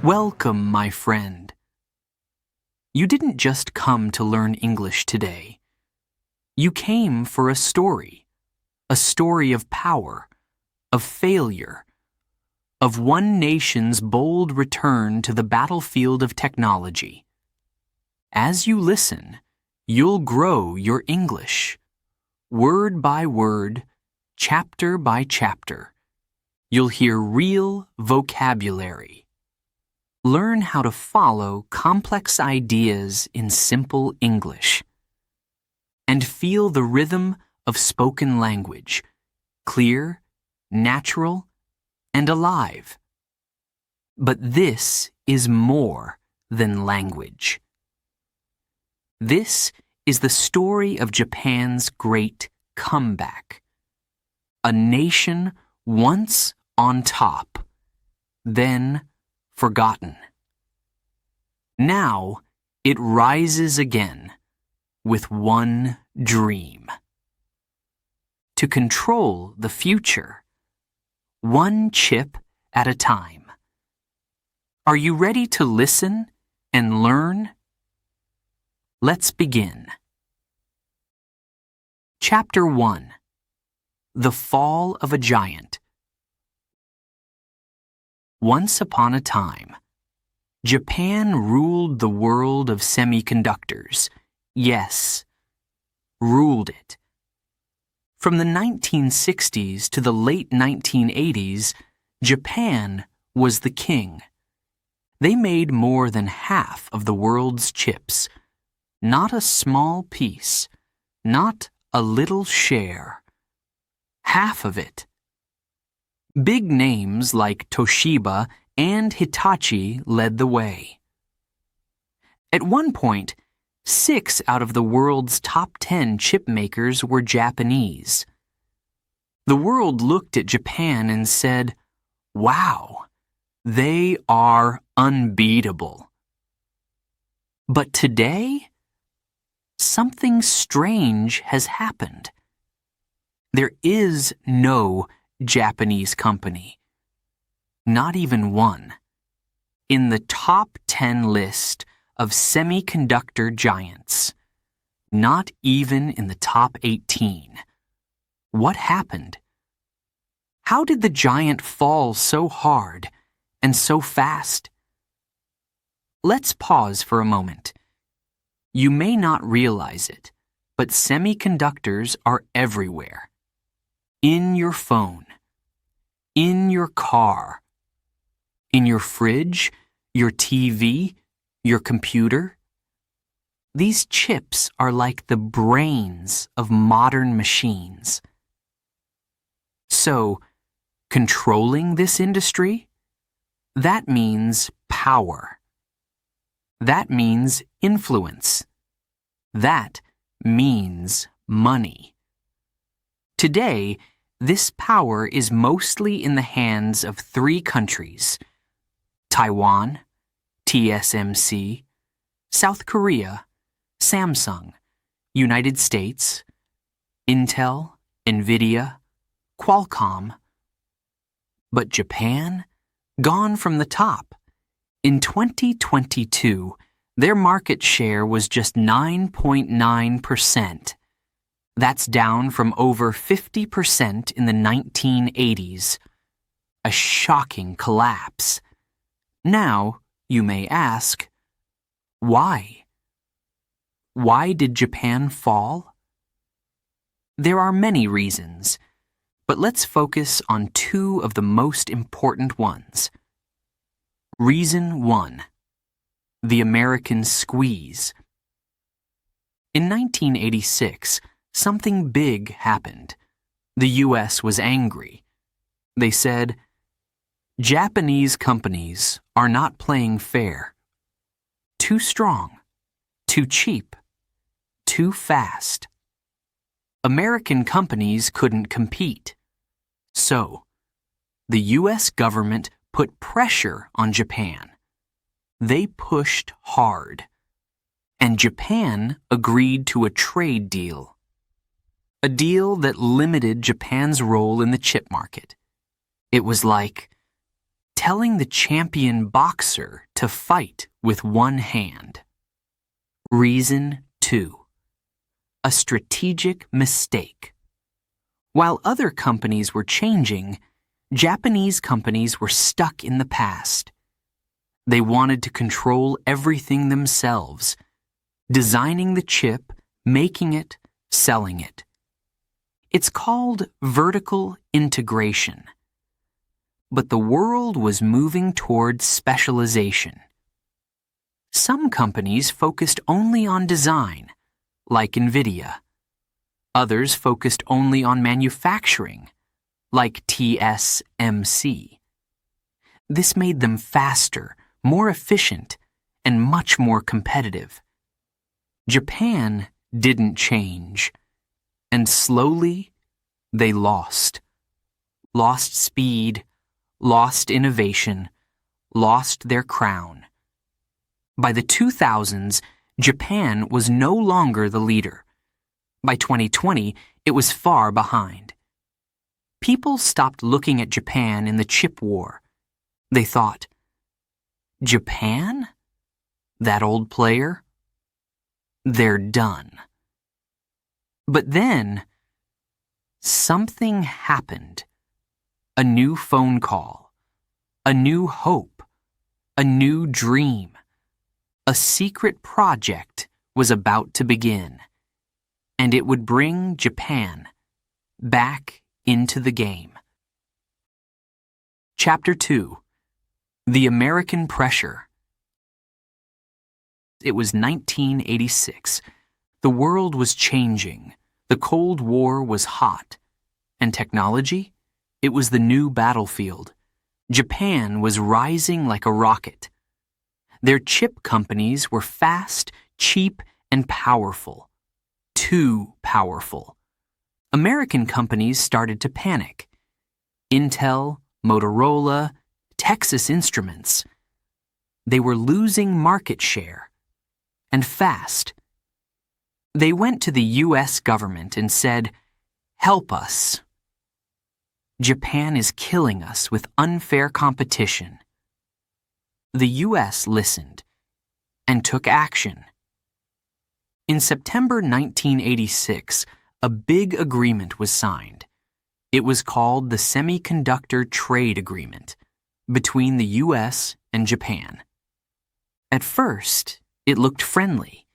Welcome, my friend. You didn't just come to learn English today. You came for a story of power, of failure, of one nation's bold return to the battlefield of technology. As you listen, you'll grow your English, word by word, chapter by chapter. You'll hear real vocabulary. Learn how to follow complex ideas in simple English. And feel the rhythm of spoken language, clear, natural, and alive. But this is more than language. This is the story of Japan's great comeback. A nation once on top, then forgotten. Now it rises again with one dream: to control the future, one chip at a time. Are you ready to listen and learn? Let's begin. Chapter 1: The Fall of a Giant. Once upon a time, Japan ruled the world of semiconductors. Yes, ruled it. From the 1960s to the late 1980s, Japan was the king. They made more than half of the world's chips. Not a small piece, not a little share. Half of it. Big names like Toshiba and Hitachi led the way. At one point, 6 out of the world's top 10 chip makers were Japanese. The world looked at Japan and said, "Wow, they are unbeatable." But today, something strange has happened. There is no Japanese company, not even one, in the top 10 list of semiconductor giants, not even in the top 18. What happened? How did the giant fall so hard and so fast? Let's pause for a moment. You may not realize it, but semiconductors are everywhere. In your phone, in your car, in your fridge, your TV, your computer. These chips are like the brains of modern machines. So, controlling this industry? That means power. That means influence. That means money. Today, this power is mostly in the hands of 3 countries: Taiwan, TSMC, South Korea, Samsung, United States, Intel, Nvidia, Qualcomm. But Japan? Gone from the top. In 2022, their market share was just 9.9%. That's down from over 50% in the 1980s. A shocking collapse. Now, you may ask, why? Why did Japan fall? There are many reasons, but let's focus on 2 of the most important ones. Reason 1: the American squeeze. In 1986, something big happened. The U.S. was angry. They said, "Japanese companies are not playing fair. Too strong, too cheap, too fast." American companies couldn't compete. So, the U.S. government put pressure on Japan. They pushed hard. And Japan agreed to a trade deal. A deal that limited Japan's role in the chip market. It was like, telling the champion boxer to fight with one hand. Reason 2. A strategic mistake. While other companies were changing, Japanese companies were stuck in the past. They wanted to control everything themselves, designing the chip, making it, selling it. It's called vertical integration. But the world was moving toward specialization. Some companies focused only on design, like NVIDIA. Others focused only on manufacturing, like TSMC. This made them faster, more efficient, and much more competitive. Japan didn't change, and slowly they lost. Lost speed, lost innovation, lost their crown. By the 2000s, Japan was no longer the leader. By 2020, it was far behind. People stopped looking at Japan in the chip war. They thought, Japan? That old player? They're done. But then, something happened. A new phone call, a new hope, a new dream. A secret project was about to begin, and it would bring Japan back into the game. Chapter 2. The American Pressure. It was 1986. The world was changing. The Cold War was hot. And technology? It was the new battlefield. Japan was rising like a rocket. Their chip companies were fast, cheap, and powerful. Too powerful. American companies started to panic. Intel, Motorola, Texas Instruments. They were losing market share. And fast. They went to the U.S. government and said, "Help us. Japan is killing us with unfair competition." The U.S. listened and took action. In September 1986, a big agreement was signed. It was called the Semiconductor Trade Agreement between the U.S. and Japan. At first, it looked friendly,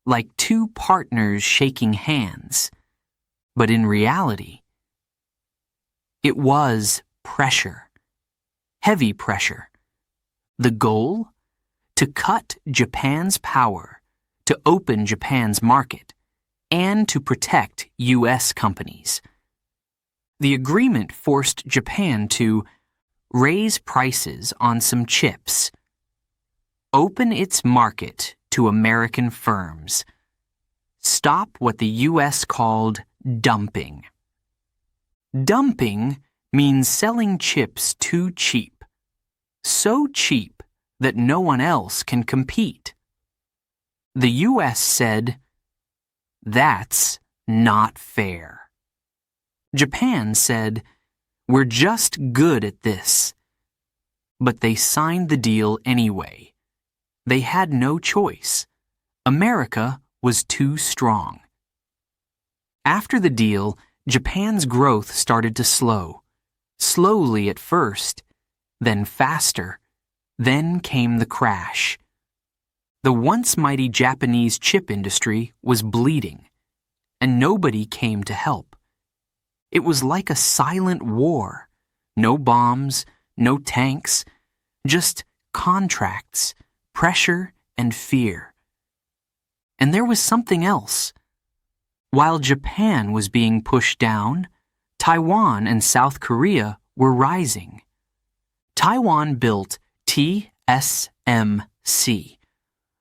like two partners shaking hands. But in reality, it was pressure, heavy pressure. The goal? To cut Japan's power, to open Japan's market, and to protect U.S. companies. The agreement forced Japan to raise prices on some chips, open its market to American firms, stop what the U.S. called dumping. Dumping means selling chips too cheap, so cheap that no one else can compete. The U.S. said, "That's not fair." Japan said, "We're just good at this." But they signed the deal anyway. They had no choice. America was too strong. After the deal, Japan's growth started to slow. Slowly at first, then faster. Then came the crash. The once mighty Japanese chip industry was bleeding, and nobody came to help. It was like a silent war. No bombs, no tanks, just contracts, pressure, and fear. And there was something else. While Japan was being pushed down, Taiwan and South Korea were rising. Taiwan built TSMC,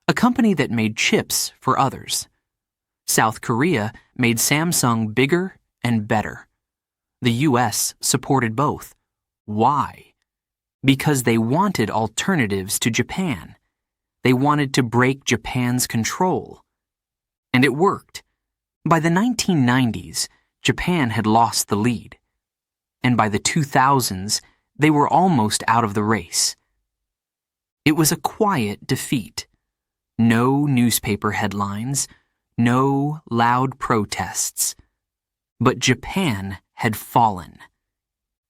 a company that made chips for others. South Korea made Samsung bigger and better. The U.S. supported both. Why? Because they wanted alternatives to Japan. They wanted to break Japan's control. And it worked. By the 1990s, Japan had lost the lead. And by the 2000s, they were almost out of the race. It was a quiet defeat. No newspaper headlines, no loud protests. But Japan had fallen,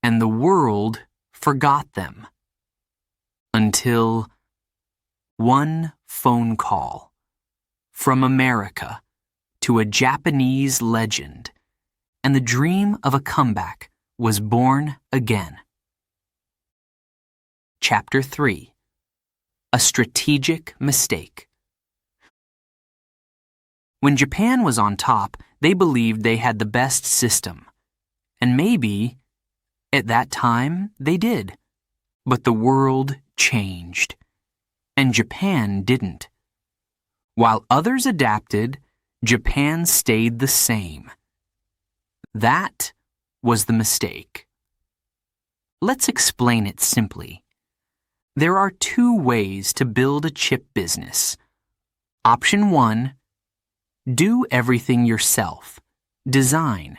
and the world forgot them. Until one phone call from America to a Japanese legend, and the dream of a comeback was born again. Chapter 3. A Strategic Mistake. When Japan was on top, they believed they had the best system. And maybe, at that time, they did. But the world changed. And Japan didn't. While others adapted, Japan stayed the same. That was the mistake. Let's explain it simply. There are two ways to build a chip business. Option 1, do everything yourself. Design,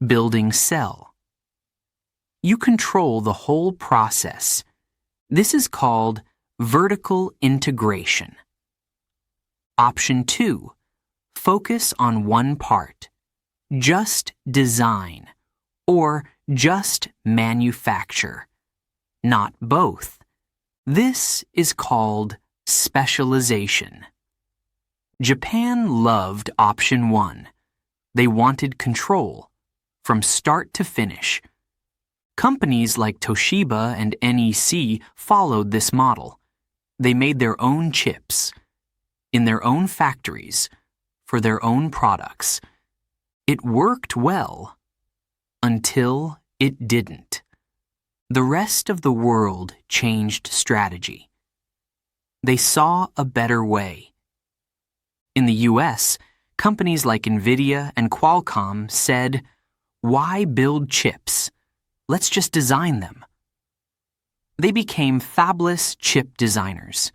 building cell. You control the whole process. This is called vertical integration. Option 2, focus on one part. Just design, or just manufacture. Not both. This is called specialization. Japan loved option 1. They wanted control, from start to finish. Companies like Toshiba and NEC followed this model. They made their own chips, in their own factories, for their own products. It worked well, until it didn't. The rest of the world changed strategy. They saw a better way. In the US, companies like NVIDIA and Qualcomm said, "Why build chips? Let's just design them." They became fabless chip designers.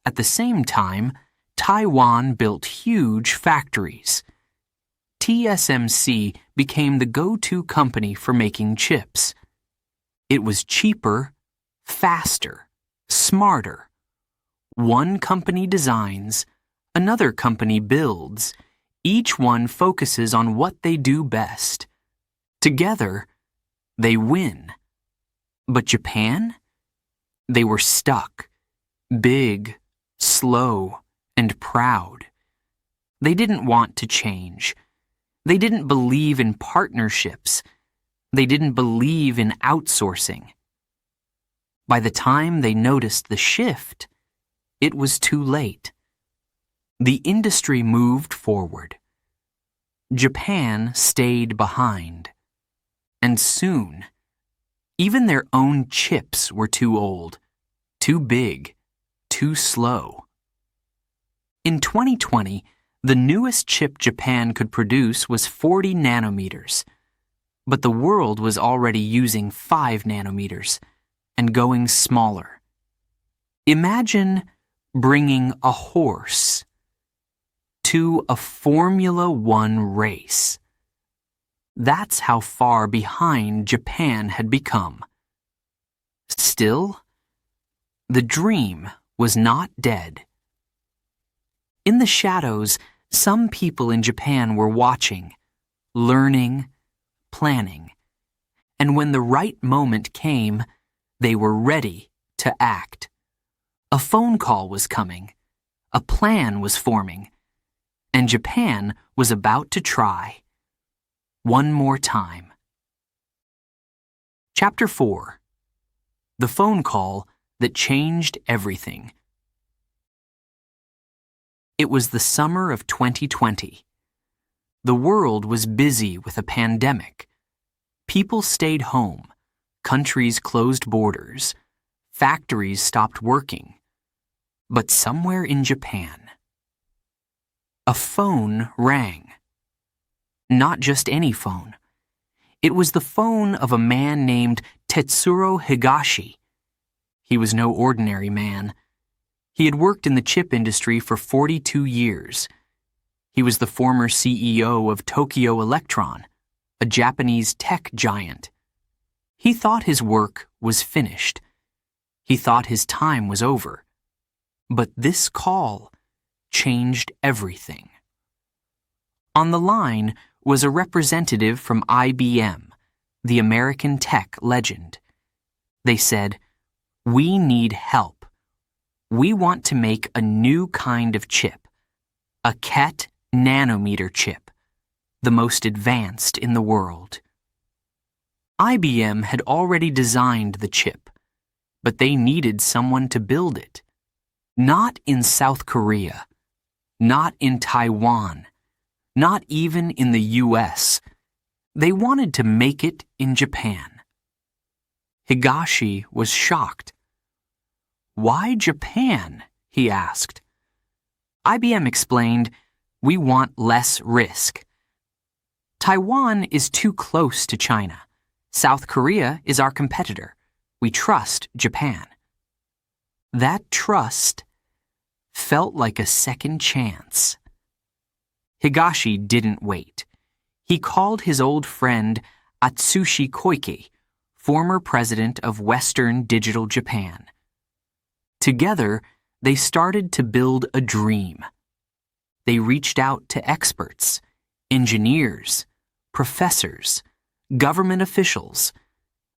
At the same time, Taiwan built huge factories. TSMC became the go-to company for making chips. It was cheaper, faster, smarter. One company designs, another company builds. Each one focuses on what they do best. Together, they win. But Japan? They were stuck, big, slow, and proud. They didn't want to change. They didn't believe in partnerships. They didn't believe in outsourcing. By the time they noticed the shift, it was too late. The industry moved forward. Japan stayed behind. And soon, even their own chips were too old, too big, too slow. In 2020, the newest chip Japan could produce was 40 nanometers. But the world was already using 5 nanometers and going smaller. Imagine bringing a horse to a Formula One race. That's how far behind Japan had become. Still, the dream was not dead. In the shadows, some people in Japan were watching, learning, planning. And when the right moment came, they were ready to act. A phone call was coming. A plan was forming. And Japan was about to try. One more time. Chapter 4. The phone call that changed everything. It was the summer of 2020. The world was busy with a pandemic. People stayed home. Countries closed borders. Factories stopped working. But somewhere in Japan, a phone rang. Not just any phone. It was the phone of a man named Tetsuro Higashi. He was no ordinary man. He had worked in the chip industry for 42 years. He was the former CEO of Tokyo Electron, a Japanese tech giant. He thought his work was finished. He thought his time was over. But this call changed everything. On the line was a representative from IBM, the American tech legend. They said, "We need help. We want to make a new kind of chip, a ket nanometer chip, the most advanced in the world." IBM had already designed the chip, but they needed someone to build it. Not in South Korea, not in Taiwan, not even in the US. They wanted to make it in Japan. Higashi was shocked. "Why Japan?" he asked. IBM explained, "We want less risk. Taiwan is too close to China. South Korea is our competitor. We trust Japan." That trust felt like a second chance. Higashi didn't wait. He called his old friend Atsushi Koike, former president of Western Digital Japan. Together, they started to build a dream. They reached out to experts, engineers, professors, government officials.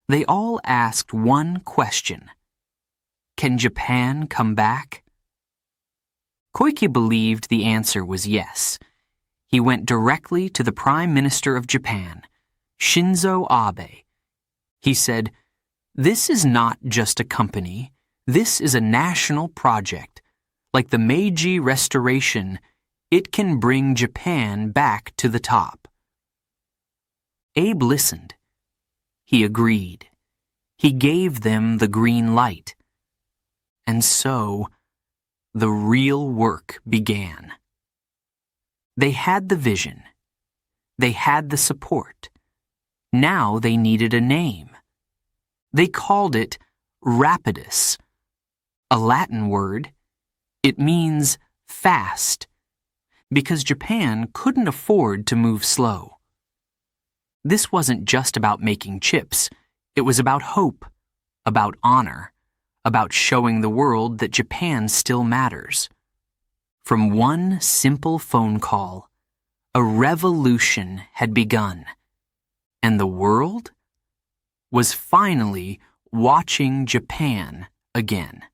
They all asked one question: Can Japan come back? Koike believed the answer was yes. He went directly to the Prime Minister of Japan, Shinzo Abe. He said, "This is not just a company. This is a national project. Like the Meiji Restoration, it can bring Japan back to the top." Abe listened. He agreed. He gave them the green light. And so, the real work began. They had the vision. They had the support. Now they needed a name. They called it Rapidus, a Latin word. It means fast, because Japan couldn't afford to move slow. This wasn't just about making chips. It was about hope, about honor, about showing the world that Japan still matters. From one simple phone call, a revolution had begun, and the world was finally watching Japan again.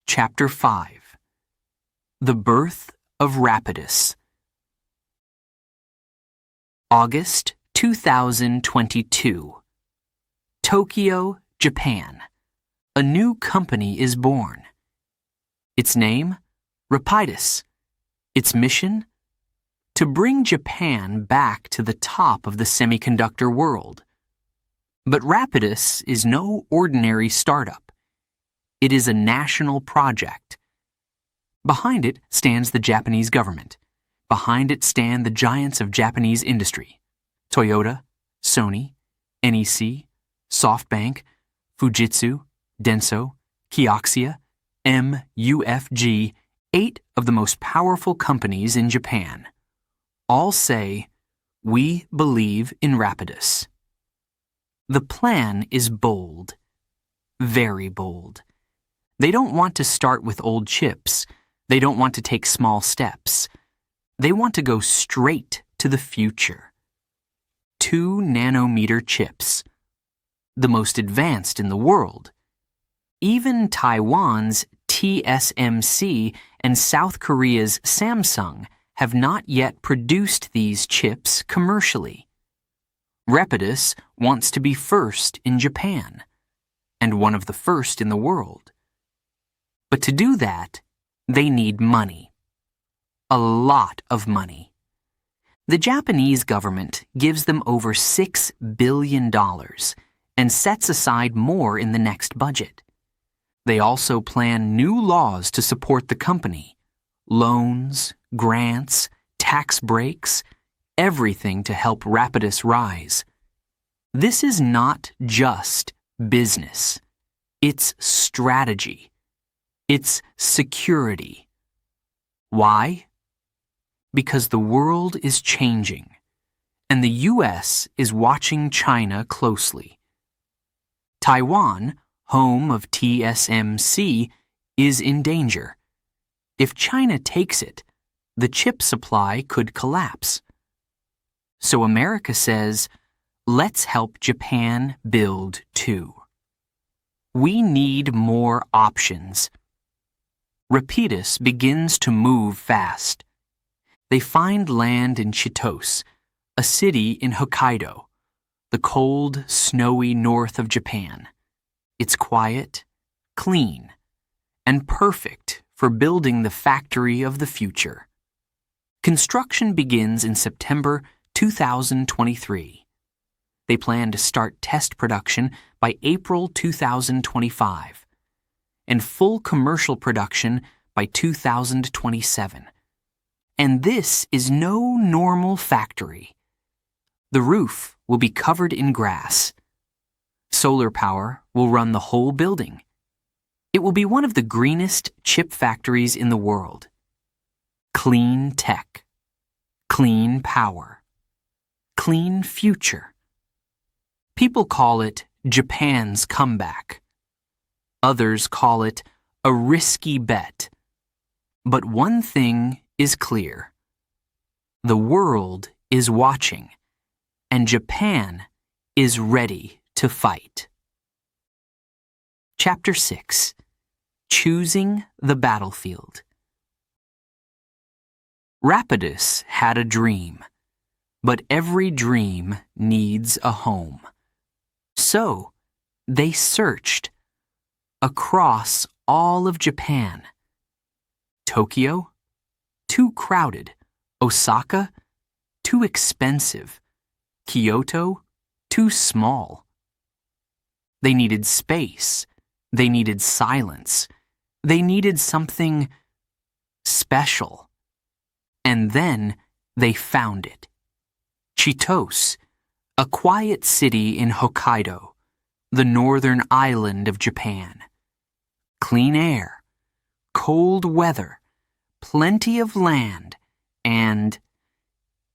Chapter 5. The Birth of Rapidus. August 2022. Tokyo, Japan. A new company is born. Its name? Rapidus. Its mission? To bring Japan back to the top of the semiconductor world. But Rapidus is no ordinary startup. It is a national project. Behind it stands the Japanese government. Behind it stand the giants of Japanese industry: Toyota, Sony, NEC, SoftBank, Fujitsu, Denso, Kioxia, MUFG, 8 of the most powerful companies in Japan. All say, "We believe in Rapidus." The plan is bold, very bold. They don't want to start with old chips. They don't want to take small steps. They want to go straight to the future. 2-nanometer chips, the most advanced in the world. Even Taiwan's TSMC and South Korea's Samsung have not yet produced these chips commercially. Rapidus wants to be first in Japan, and one of the first in the world. But to do that, they need money. A lot of money. The Japanese government gives them over $6 billion and sets aside more in the next budget. They also plan new laws to support the company: loans, grants, tax breaks, everything to help Rapidus rise. This is not just business. It's strategy. It's security. Why? Because the world is changing, and the U.S. is watching China closely. Taiwan, home of TSMC, is in danger. If China takes it, the chip supply could collapse. So America says, let's help Japan build too. We need more options. Rapidus begins to move fast. They find land in Chitose, a city in Hokkaido, the cold, snowy north of Japan. It's quiet, clean, and perfect for building the factory of the future. Construction begins in September 2023. They plan to start test production by April 2025 and full commercial production by 2027. And this is no normal factory. The roof will be covered in grass. Solar power will run the whole building. It will be one of the greenest chip factories in the world. Clean tech, clean power, clean future. People call it Japan's comeback. Others call it a risky bet. But one thing is clear. The world is watching, and Japan is ready to fight. Chapter 6. Choosing the Battlefield. Rapidus had a dream, but every dream needs a home. So, they searched across all of Japan. Tokyo? Too crowded. Osaka? Too expensive. Kyoto? Too small. They needed space. They needed silence. They needed something special. And then they found it. Chitose, a quiet city in Hokkaido, the northern island of Japan. Clean air, cold weather, plenty of land, and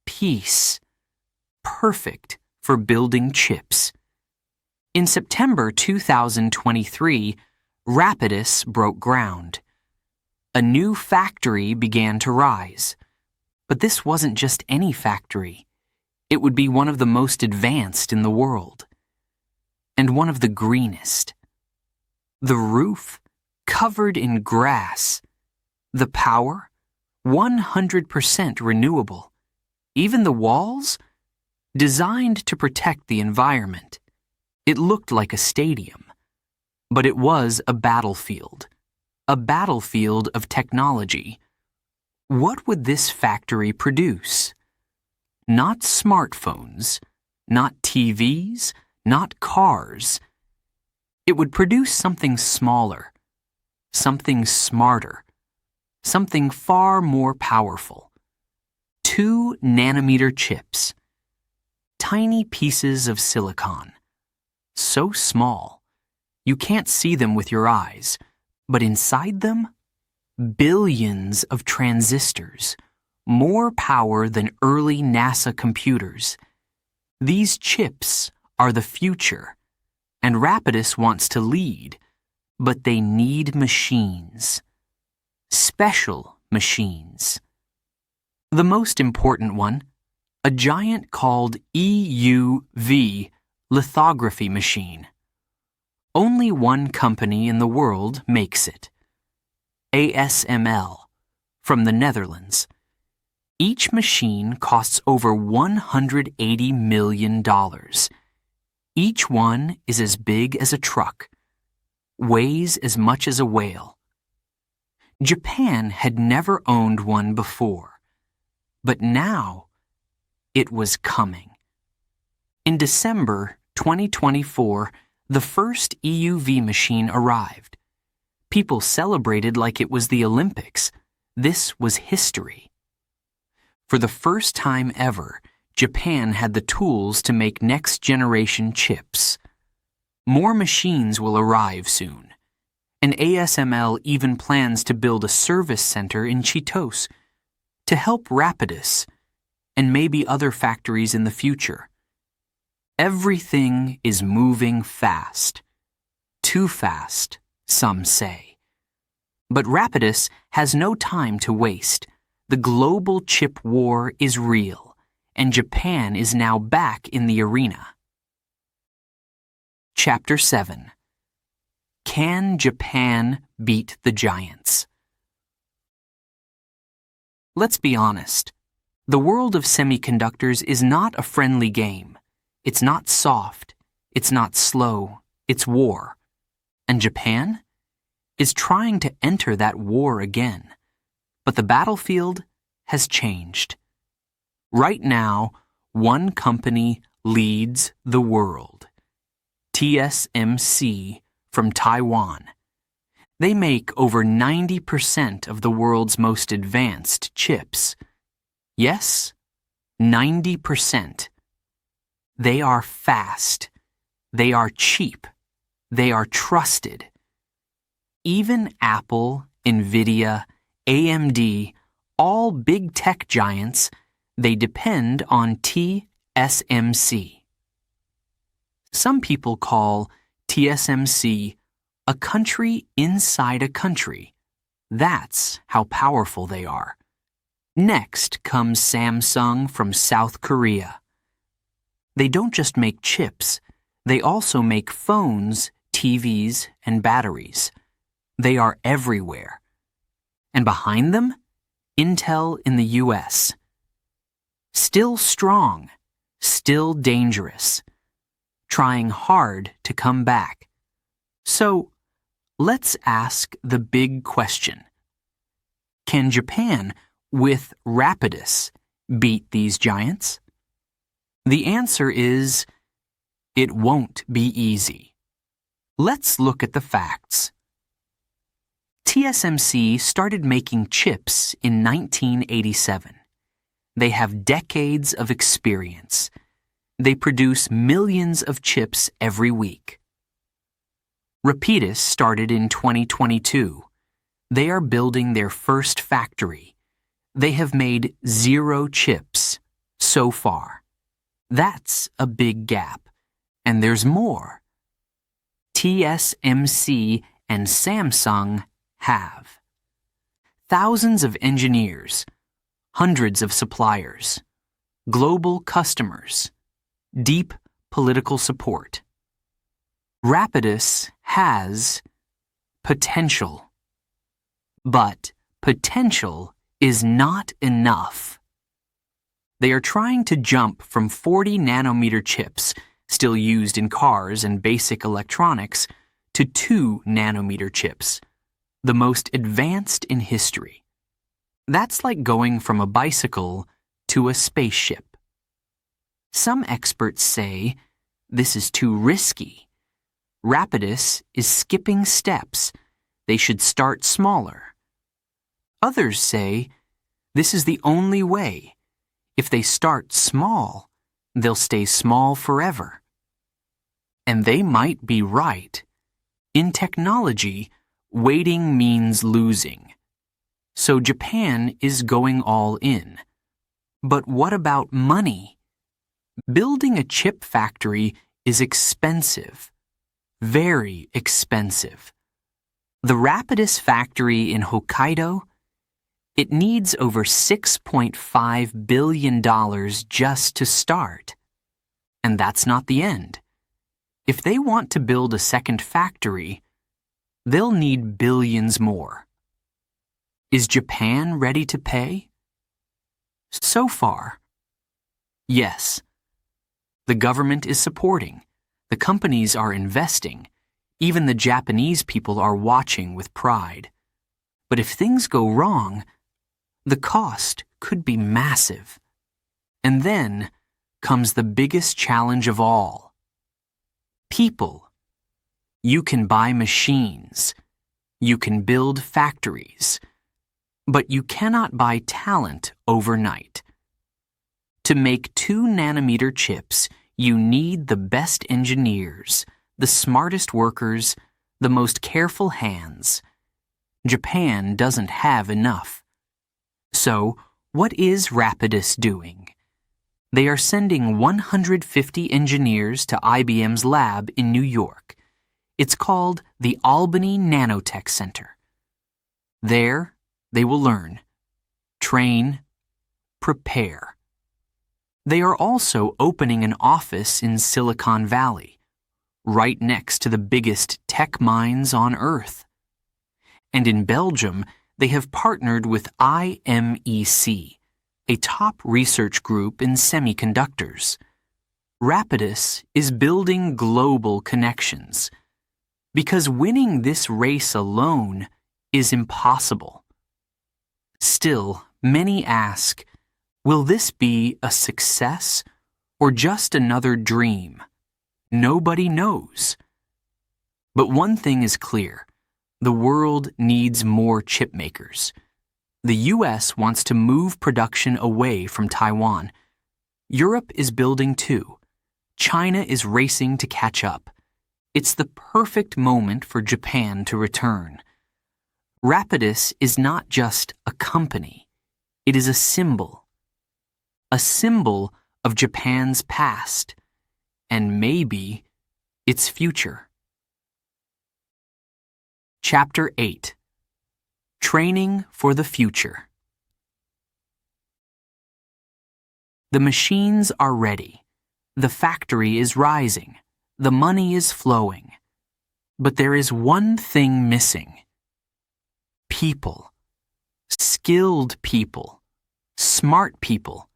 peace. Perfect for building chips. In September 2023, Rapidus broke ground. A new factory began to rise. But this wasn't just any factory. It would be one of the most advanced in the world. And one of the greenest. The roof, covered in grass. The power, 100% renewable. Even the walls, designed to protect the environment. It looked like a stadium. But it was a battlefield. A battlefield of technology. What would this factory produce? Not smartphones, not TVs, not cars. It would produce something smaller, something smarter, something far more powerful. 2-nanometer chips. Tiny pieces of silicon. So small, you can't see them with your eyes, but inside them, billions of transistors, more power than early NASA computers. These chips are the future, and Rapidus wants to lead, but they need machines. Special machines. The most important one, a giant called EUV lithography machine. Only one company in the world makes it. ASML, from the Netherlands. Each machine costs over $180 million. Each one is as big as a truck, weighs as much as a whale. Japan had never owned one before, but now it was coming. In December 2024, the first EUV machine arrived. People celebrated like it was the Olympics. This was history. For the first time ever, Japan had the tools to make next-generation chips. More machines will arrive soon, and ASML even plans to build a service center in Chitose to help Rapidus. and maybe other factories in the future. Everything is moving fast. Too fast, some say. But Rapidus has no time to waste. The global chip war is real, and Japan is now back in the arena. Chapter 7. Can Japan beat the giants? Let's be honest. The world of semiconductors is not a friendly game. It's not soft. It's not slow. It's war. And Japan is trying to enter that war again. But the battlefield has changed. Right now, one company leads the world. TSMC from Taiwan. They make over 90% of the world's most advanced chips. Yes, 90%. They are fast. They are cheap. They are trusted. Even Apple, Nvidia, AMD, all big tech giants, they depend on TSMC. Some people call TSMC a country inside a country. That's how powerful they are. Next comes Samsung from South Korea. They don't just make chips, they also make phones, TVs, and batteries. They are everywhere. And behind them, Intel in the US. Still strong, still dangerous, trying hard to come back. So, let's ask the big question. Can Japan, with Rapidus, beat these giants? The answer is, it won't be easy. Let's look at the facts. TSMC started making chips in 1987. They have decades of experience. They produce millions of chips every week. Rapidus started in 2022. They are building their first factory. They have made 0 chips so far. That's a big gap. And there's more. TSMC and Samsung have thousands of engineers, hundreds of suppliers, global customers, deep political support. Rapidus has potential. But potential is not enough. They are trying to jump from 40 nanometer chips, still used in cars and basic electronics, to 2 nanometer chips, the most advanced in history. That's like going from a bicycle to a spaceship. Some experts say this is too risky. Rapidus is skipping steps. They should start smaller. Others say this is the only way. If they start small, they'll stay small forever. And they might be right. In technology, waiting means losing. So Japan is going all in. But what about money? Building a chip factory is expensive. Very expensive. The Rapidus factory in Hokkaido, it needs over $6.5 billion just to start. And that's not the end. If they want to build a second factory, they'll need billions more. Is Japan ready to pay? So far, yes. The government is supporting. The companies are investing. Even the Japanese people are watching with pride. But if things go wrong, the cost could be massive. And then comes the biggest challenge of all. People. You can buy machines. You can build factories. But you cannot buy talent overnight. To make 2 nanometer chips, you need the best engineers, the smartest workers, the most careful hands. Japan doesn't have enough. So, what is Rapidus doing? They are sending 150 engineers to IBM's lab in New York. It's called the Albany Nanotech Center. There, they will learn, train, prepare. They are also opening an office in Silicon Valley, right next to the biggest tech mines on Earth. And in Belgium, they have partnered with IMEC, a top research group in semiconductors. Rapidus is building global connections, because winning this race alone is impossible. Still, many ask, will this be a success or just another dream? Nobody knows. But one thing is clear. The world needs more chip makers. The US wants to move production away from Taiwan. Europe is building too. China is racing to catch up. It's the perfect moment for Japan to return. Rapidus is not just a company. It is a symbol of Japan's past, and maybe its future. Chapter 8. Training for the Future. The machines are ready. The factory is rising. The money is flowing. But there is one thing missing. People. Skilled people. Smart people.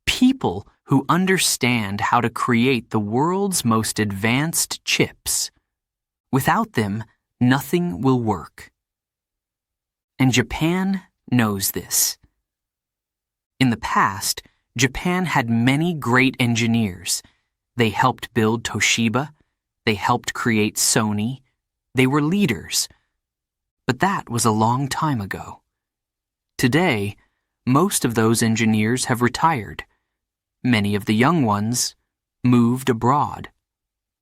People who understand how to create the world's most advanced chips. Without them, nothing will work. And Japan knows this. In the past, Japan had many great engineers. They helped build Toshiba. They helped create Sony. They were leaders. But that was a long time ago. Today, most of those engineers have retired. Many of the young ones moved abroad.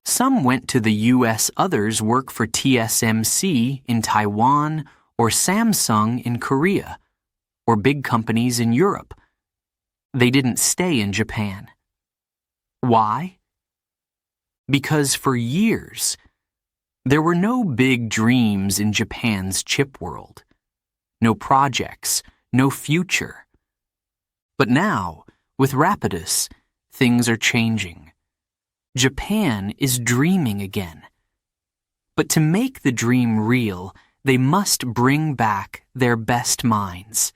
Some went to the US, others work for TSMC in Taiwan or Samsung in Korea or big companies in Europe. They didn't stay in Japan. Why? Because for years, there were no big dreams in Japan's chip world. No projects, no future. But now, with Rapidus, things are changing. Japan is dreaming again. But to make the dream real, they must bring back their best minds.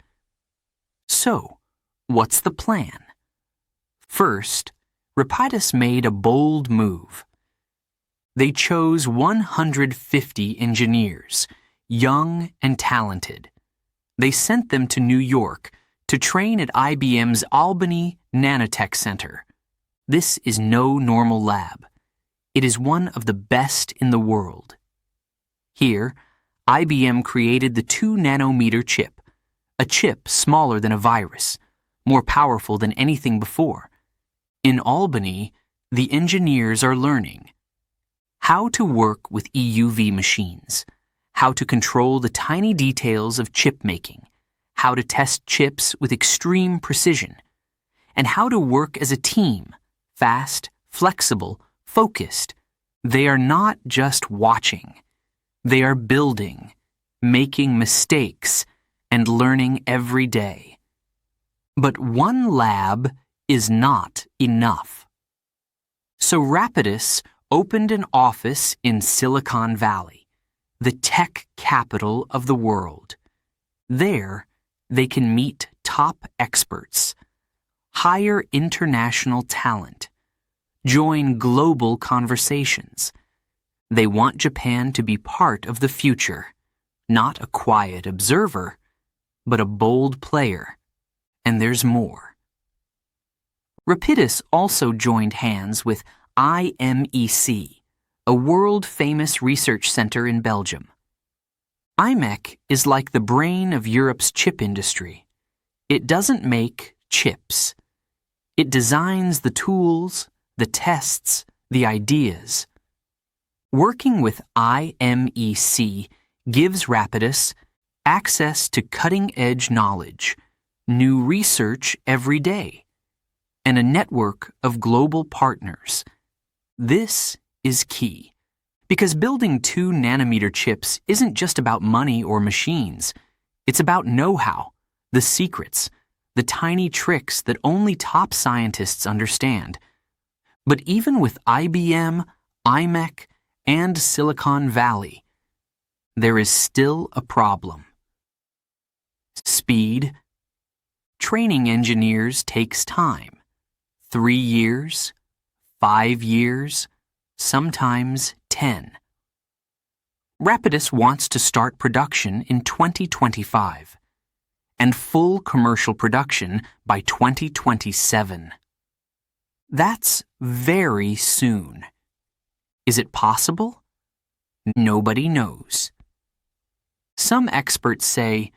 So, what's the plan? First, Rapidus made a bold move. They chose 150 engineers, young and talented. They sent them to New York to train at IBM's Albany Nanotech Center. This is no normal lab. It is one of the best in the world. Here, IBM created the 2-nanometer chip, a chip smaller than a virus, more powerful than anything before. In Albany, the engineers are learning how to work with EUV machines, how to control the tiny details of chip making, how to test chips with extreme precision, and how to work as a team, fast, flexible, focused. They are not just watching. They are building, making mistakes, and learning every day. But one lab is not enough. So Rapidus opened an office in Silicon Valley, the tech capital of the world. There, they can meet top experts, hire international talent, join global conversations. They want Japan to be part of the future, not a quiet observer, but a bold player. And there's more. Rapidus also joined hands with IMEC, a world-famous research center in Belgium. IMEC is like the brain of Europe's chip industry. It doesn't make chips. It designs the tools, the tests, the ideas. Working with IMEC gives Rapidus access to cutting-edge knowledge, new research every day. and a network of global partners. This is key, because building 2-nanometer chips isn't just about money or machines. It's about know-how, the secrets, the tiny tricks that only top scientists understand. But even with IBM, IMEC, and Silicon Valley, there is still a problem. Speed. Training engineers takes time. 3 years, 5 years, sometimes 10. Rapidus wants to start production in 2025 and full commercial production by 2027. That's very soon. Is it possible? Nobody knows. Some experts say,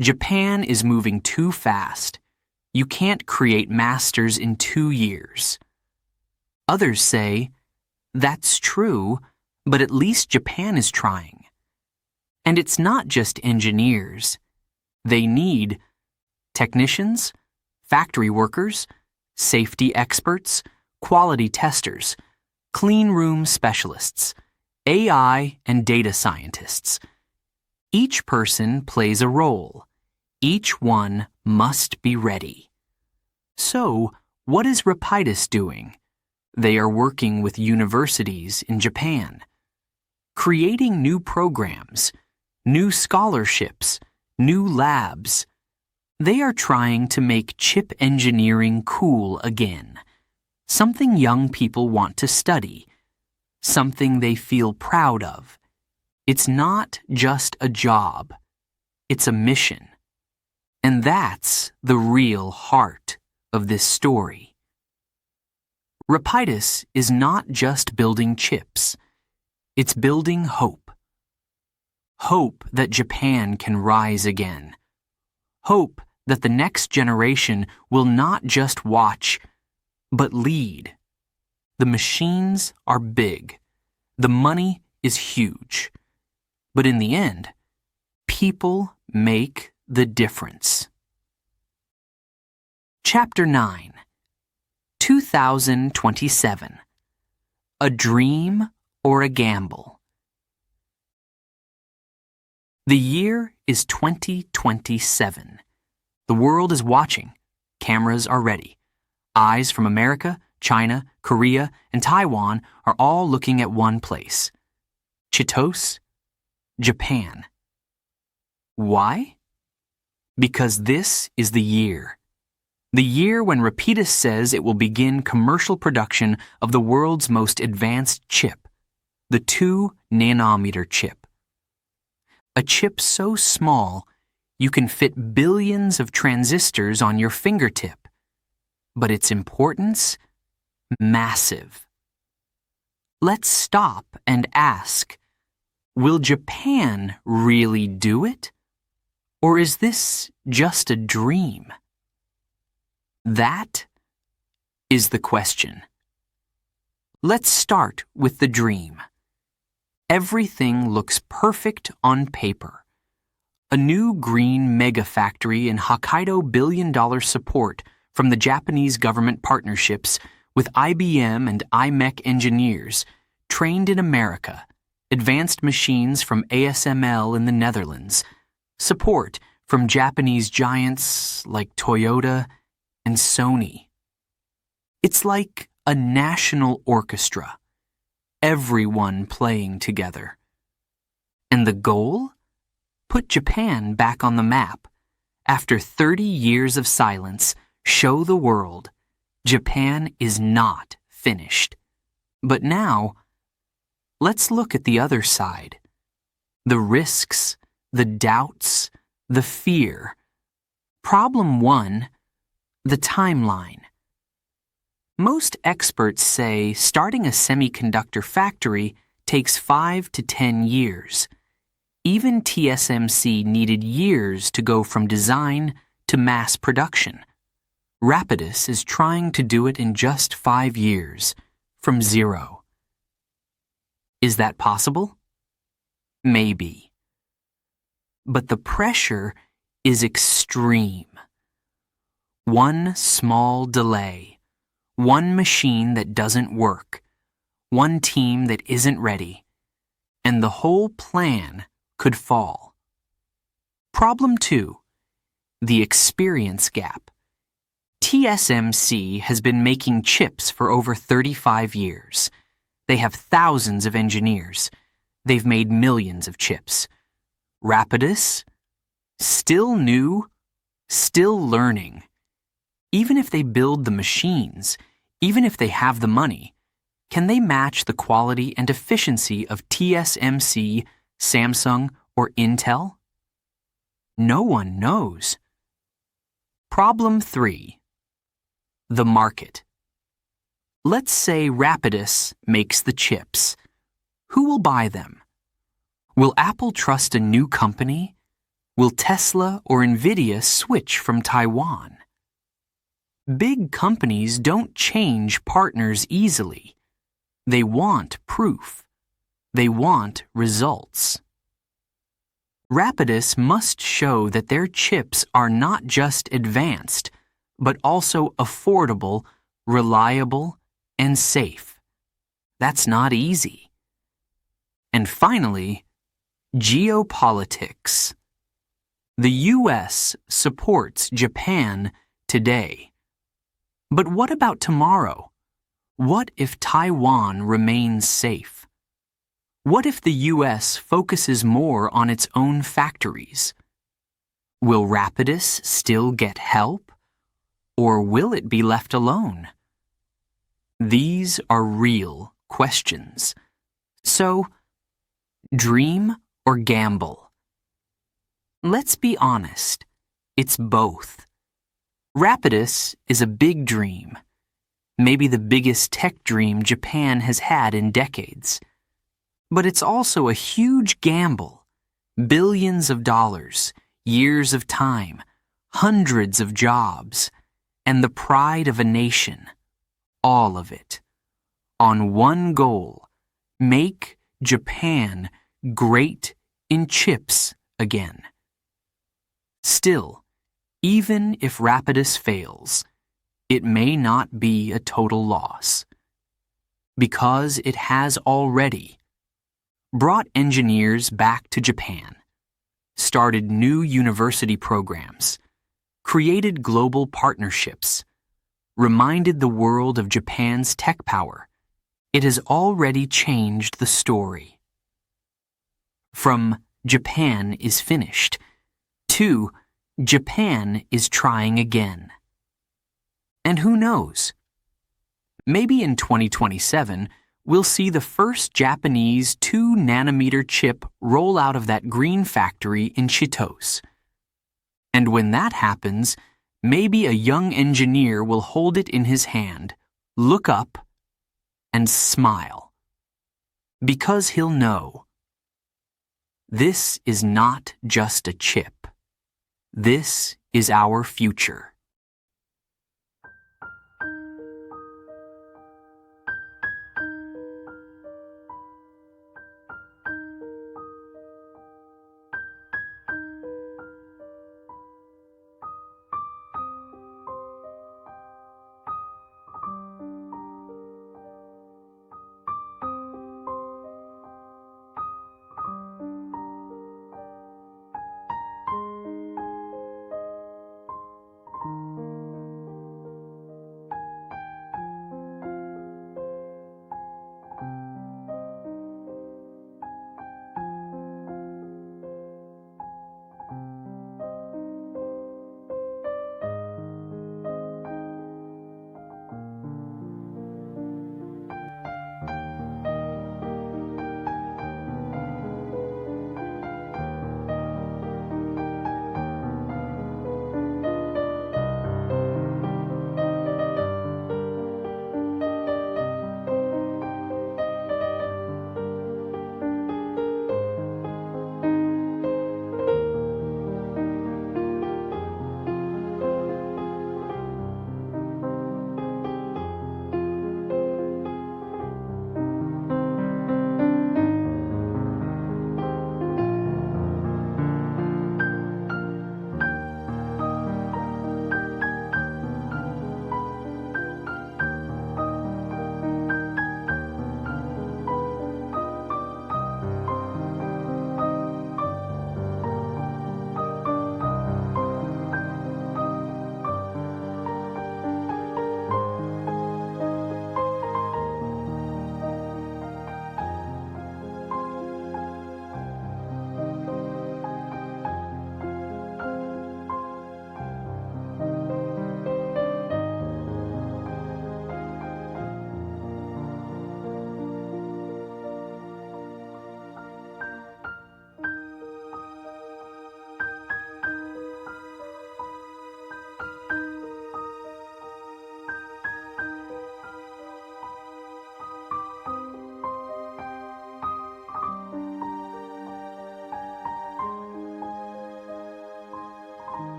Japan is moving too fast. You can't create masters in 2 years. Others say, that's true, but at least Japan is trying. And it's not just engineers. They need technicians, factory workers, safety experts, quality testers, clean room specialists, AI and data scientists. Each person plays a role. Each one must be ready. So, what is Rapidus doing? They are working with universities in Japan, creating new programs, new scholarships, new labs. They are trying to make chip engineering cool again, something young people want to study, something they feel proud of. It's not just a job, it's a mission. And that's the real heart of this story. Rapidus is not just building chips, it's building hope. Hope that Japan can rise again. Hope that the next generation will not just watch, but lead. The machines are big. The money is huge. But in the end, people make the difference. Chapter 9, 2027. A Dream or a Gamble? The year is 2027. The world is watching. Cameras are ready. Eyes from America, China, Korea, and Taiwan are all looking at one place. Chitose, Japan. Why? Because this is the year. The year when Rapidus says it will begin commercial production of the world's most advanced chip, the 2-nanometer chip. A chip so small you can fit billions of transistors on your fingertip, but its importance? Massive. Let's stop and ask, will Japan really do it? Or is this just a dream? That is the question. Let's start with the dream. Everything looks perfect on paper. A new green mega factory in Hokkaido, billion-dollar support from the Japanese government partnerships with IBM and IMEC engineers trained in America, advanced machines from ASML in the Netherlands, support from Japanese giants like Toyota and Sony. It's like a national orchestra, everyone playing together. And the goal? Put Japan back on the map. After 30 years of silence, show the world Japan is not finished. But now, let's look at the other side. The risks, the doubts, the fear. Problem 1, the timeline. Most experts say starting a semiconductor factory takes 5 to 10 years. Even TSMC needed years to go from design to mass production. Rapidus is trying to do it in just 5 years, from zero. Is that possible? Maybe. But the pressure is extreme. One small delay, one machine that doesn't work, one team that isn't ready, and the whole plan could fall. Problem 2. The experience gap. TSMC has been making chips for over 35 years. They have thousands of engineers. They've made millions of chips. Rapidus? Still new, still learning. Even if they build the machines, even if they have the money, can they match the quality and efficiency of TSMC, Samsung, or Intel? No one knows. Problem 3. The market. Let's say Rapidus makes the chips. Who will buy them? Will Apple trust a new company? Will Tesla or Nvidia switch from Taiwan? Big companies don't change partners easily. They want proof. They want results. Rapidus must show that their chips are not just advanced, but also affordable, reliable, and safe. That's not easy. And finally, geopolitics. The U.S. supports Japan today. But what about tomorrow? What if Taiwan remains safe? What if the U.S. focuses more on its own factories? Will Rapidus still get help? Or will it be left alone? These are real questions. So, dream or gamble? Let's be honest, it's both. Rapidus is a big dream, maybe the biggest tech dream Japan has had in decades. But it's also a huge gamble. Billions of dollars, years of time, hundreds of jobs, and the pride of a nation. All of it. On one goal: make Japan great in chips again. Still, even if Rapidus fails, it may not be a total loss. Because it has already brought engineers back to Japan, started new university programs, created global partnerships, reminded the world of Japan's tech power. It has already changed the story. From Japan is finished to Japan is trying again. And who knows? Maybe in 2027, we'll see the first Japanese 2-nanometer chip roll out of that green factory in Chitose. And when that happens, maybe a young engineer will hold it in his hand, look up, and smile. Because he'll know. This is not just a chip. This is our future.